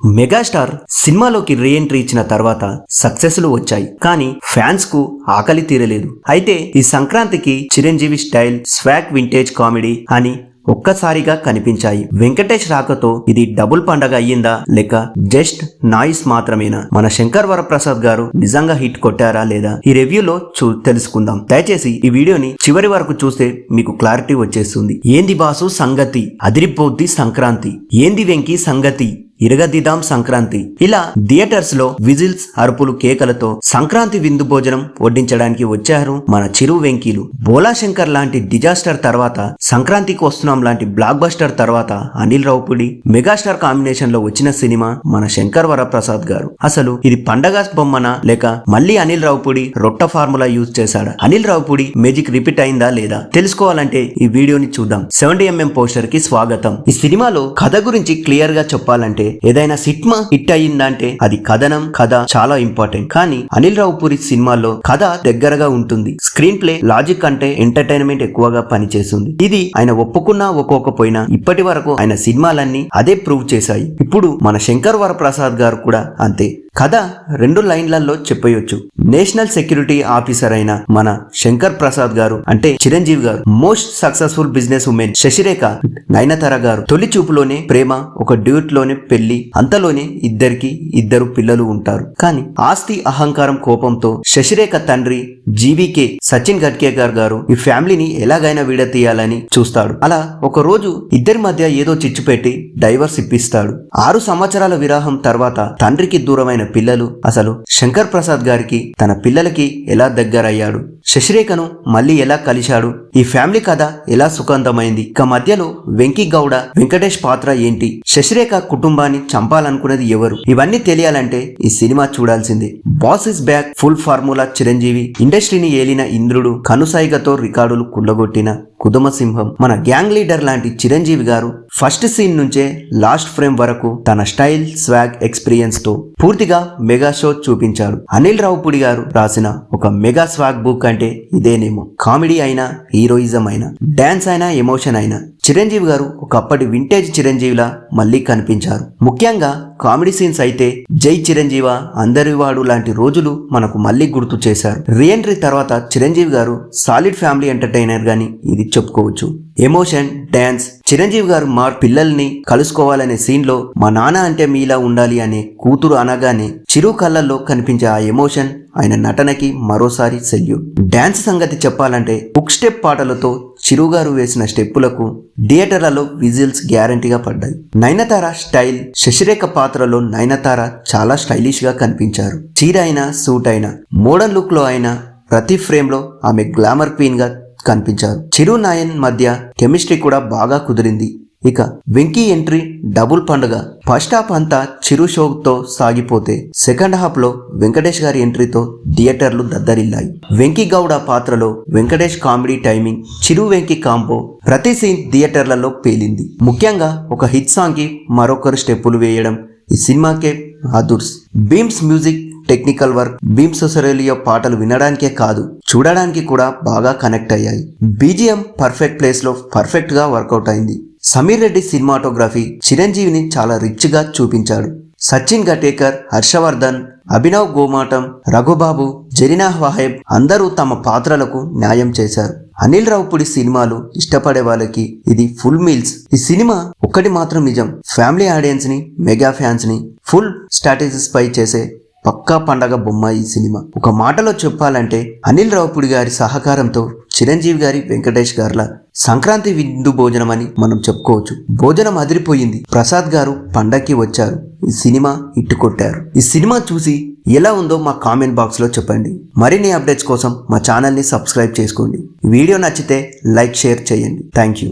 Megastar సినిమాలోకి re entry ఇచ్చిన తర్వాత సక్సెస్లు వచ్చాయి, కానీ ఫ్యాన్స్ కు ఆకలి తీరలేదు. అయితే ఈ సంక్రాంతికి Chiranjeevi style swag vintage comedy అని ఒక్కసారిగా కనిపించాయి. వెంకటేష్ రాకతో ఇది డబుల్ పండగ అయ్యిందా లేక జస్ట్ నాయిస్ మాత్రమేనా? మన శంకర్ వరప్రసాద్ గారు నిజంగా హిట్ కొట్టారా లేదా ఈ రివ్యూలో తెలుసుకుందాం. దయచేసి ఈ వీడియోని చివరి వరకు చూస్తే మీకు క్లారిటీ వచ్చేస్తుంది. ఏంది బాసు సంగతి, అదిరిపోద్ది సంక్రాంతి, ఏంది వెంకీ సంగతి, ఇరగదిదాం సంక్రాంతి. ఇలా థియేటర్స్ లో విజిల్స్, అరుపులు, కేకలతో సంక్రాంతి విందు భోజనం వడ్డించడానికి వచ్చారు మన చిరు వెంకీలు. బోలా శంకర్ లాంటి డిజాస్టర్ తర్వాత, సంక్రాంతికి వస్తున్నాం లాంటి బ్లాక్ బస్టర్ తర్వాత అనిల్ రావుపూడి మెగాస్టార్ కాంబినేషన్ లో వచ్చిన సినిమా మన శంకర్ వరప్రసాద్ గారు. అసలు ఇది పండగ బొమ్మనా లేక మళ్ళీ అనిల్ రావుపూడి రొట్ట ఫార్ములా యూజ్ చేశాడా? అనిల్ రావుపూడి మేజిక్ రిపీట్ అయిందా లేదా తెలుసుకోవాలంటే ఈ వీడియోని చూద్దాం. 70mm పోస్టర్ కి స్వాగతం. ఈ సినిమాలో కథ గురించి క్లియర్ గా చెప్పాలంటే, ఏదైనా సినిమా హిట్ అయ్యిందంటే అది కథ చాలా ఇంపార్టెంట్. కానీ అనిల్ రావుపూరి సినిమాల్లో కథ దగ్గరగా ఉంటుంది. స్క్రీన్ ప్లే లాజిక్ అంటే ఎంటర్టైన్మెంట్ ఎక్కువగా పనిచేస్తుంది. ఇది ఆయన ఒప్పుకున్నా ఒప్పుకోకపోయినా ఇప్పటి వరకు ఆయన సినిమాలన్నీ అదే ప్రూవ్ చేశాయి. ఇప్పుడు మన శంకర్ వరప్రసాద్ గారు కూడా అంతే. కథ 2 లైన్లలో చెప్పవచ్చు. నేషనల్ సెక్యూరిటీ ఆఫీసర్ అయిన మన శంకర్ ప్రసాద్ గారు అంటే చిరంజీవి గారు, most successful business women Shashirekha, Nayanthara గారు తొలి చూపులోనే ప్రేమ, ఒక డ్యూట్ లోనే పెళ్లి, అంతలోనే ఇద్దరు పిల్లలు ఉంటారు. కానీ ఆస్తి, అహంకారం, కోపంతో శశిరేఖ తండ్రి జీవీకే సచిన్ గడ్కేకర్ గారు ఈ ఫ్యామిలీని ఎలాగైనా విడతీయాలని చూస్తాడు. అలా ఒక రోజు ఇద్దరి మధ్య ఏదో చిచ్చు పెట్టి డైవర్స్ ఇప్పిస్తాడు. 6 సంవత్సరాల వివాహం తర్వాత తండ్రికి దూరమైన పిల్లలు. అసలు శంకర్ ప్రసాద్ గారికి తన పిల్లలకి ఎలా దగ్గరయ్యాడు, శశిరేఖను మళ్ళీ ఎలా కలిశాడు, ఈ ఫ్యామిలీ కథ ఎలా సుఖాంతమైంది, ఇక మధ్యలో వెంకీ గౌడ, వెంకటేష్ పాత్ర ఏంటి, శశిరేఖ కుటుంబాన్ని చంపాలనుకున్నది ఎవరు, ఇవన్నీ తెలియాలంటే ఈ సినిమా చూడాల్సిందే. Boss is back, full formula Chiranjeevi, ఇండస్ట్రీని ఏలిన ఇంద్రుడు, కనుసాయిగతో రికార్డులు కుళ్ళగొట్టిన కుదుమ సింహం, మన గ్యాంగ్ లీడర్ లాంటి చిరంజీవి గారు ఫస్ట్ సీన్ నుంచే లాస్ట్ ఫ్రేమ్ వరకు తన స్టైల్, స్వాగ్, ఎక్స్పీరియన్స్ తో పూర్తిగా మెగా షో చూపించాడు. అనిల్ రావుపూడి గారు రాసిన ఒక మెగా స్వాగ్ బుక్ అంటే ఇదేనేమో. కామెడీ అయినా, హీరోయిజం అయినా, డాన్స్ అయినా, ఎమోషన్ అయినా చిరంజీవి గారు ఒకప్పటి వింటేజ్ చిరంజీవిలా మళ్ళీ కనిపించారు. ముఖ్యంగా కామెడీ సీన్స్ అయితే జై చిరంజీవ, అందరివాడు లాంటి రోజులు మనకు మళ్ళీ గుర్తు చేశారు. రీఎంట్రీ తర్వాత చిరంజీవి గారు సాలిడ్ ఫ్యామిలీ ఎంటర్టైనర్ గాని ఇది చెప్పుకోవచ్చు. ఎమోషన్, డాన్స్, చిరంజీవి గారు మా పిల్లల్ని కలుసుకోవాలనే సీన్ లో మా నాన్న అంటే మీలా ఉండాలి అనే కూతురు అనగానే చిరు కళ్ళల్లో కనిపించే ఆ ఎమోషన్ ఆయన నటనకి మరోసారి సెల్యూట్. డాన్స్ సంగతి చెప్పాలంటే హుక్ స్టెప్ పాటలతో చిరు గారు వేసిన స్టెప్పులకు థియేటర్లలో విజిల్స్ గ్యారంటీగా పడ్డాయి. నయనతార స్టైల్, శశిరేఖ పాత్రలో నయనతార చాలా స్టైలిష్ గా కనిపించారు. చీర అయినా, సూట్ అయినా, మోడర్న్ లుక్ లో అయినా ప్రతి ఫ్రేమ్ లో ఆమె గ్లామర్ క్వీన్ గా కనిపించారు. చిరు నాయన్ మధ్య కెమిస్ట్రీ కూడా బాగా కుదిరింది. ఇక వెంకీ ఎంట్రీ డబుల్ పండుగ. ఫస్ట్ హాఫ్ అంతా చిరు షోతో సాగిపోతే సెకండ్ హాఫ్ లో వెంకటేష్ గారి ఎంట్రీతో థియేటర్లు దద్దరిల్లాయి. వెంకీ గౌడ పాత్రలో వెంకటేష్ కామెడీ టైమింగ్, చిరు వెంకీ కాంబో ప్రతి సీన్ థియేటర్లలో పేలింది. ముఖ్యంగా ఒక హిట్ సాంగ్ కి మరొకరు స్టెప్పులు వేయడం ఈ సినిమాకే అదుర్స్. Bheems music, technical work, Bheems Ceciroleo పాటలు వినడానికే కాదు చూడడానికి కూడా బాగా కనెక్ట్ అయ్యాయి. బీజిఎం పర్ఫెక్ట్ ప్లేస్ లో పర్ఫెక్ట్ గా వర్కౌట్ అయింది. సమీర్ రెడ్డి సినిమాటోగ్రఫీ చిరంజీవిని చాలా రిచ్ గా చూపించాడు. సచిన్ గటేకర్, హర్షవర్ధన్, అభినవ్ గోమాటం, రఘుబాబు, జరీనా వాహెబ్ అందరూ తమ పాత్రలకు న్యాయం చేశారు. అనిల్ రావుపూడి సినిమాలు ఇష్టపడే వాళ్ళకి ఇది ఫుల్ మీల్స్. ఈ సినిమా ఒక్కటి మాత్రం నిజం, ఫ్యామిలీ ఆడియన్స్ ని, మెగా ఫ్యాన్స్ ని ఫుల్ స్ట్రాటజీస్ పై చేసే పక్కా పండగ బొమ్మ ఈ సినిమా. ఒక మాటలో చెప్పాలంటే అనిల్ రావుపూడి గారి సహకారంతో చిరంజీవి గారి, వెంకటేష్ గారుల సంక్రాంతి విందు భోజనం అని మనం చెప్పుకోవచ్చు. భోజనం అదిరిపోయింది. ప్రసాద్ గారు పండక్కి వచ్చారు, ఈ సినిమా హిట్ కొట్టారు. ఈ సినిమా చూసి ఎలా ఉందో మా కామెంట్ బాక్స్ లో చెప్పండి. మరిన్ని అప్డేట్స్ కోసం మా ఛానల్ ని సబ్స్క్రైబ్ చేసుకోండి. వీడియో నచ్చితే లైక్, షేర్ చేయండి. Thank you.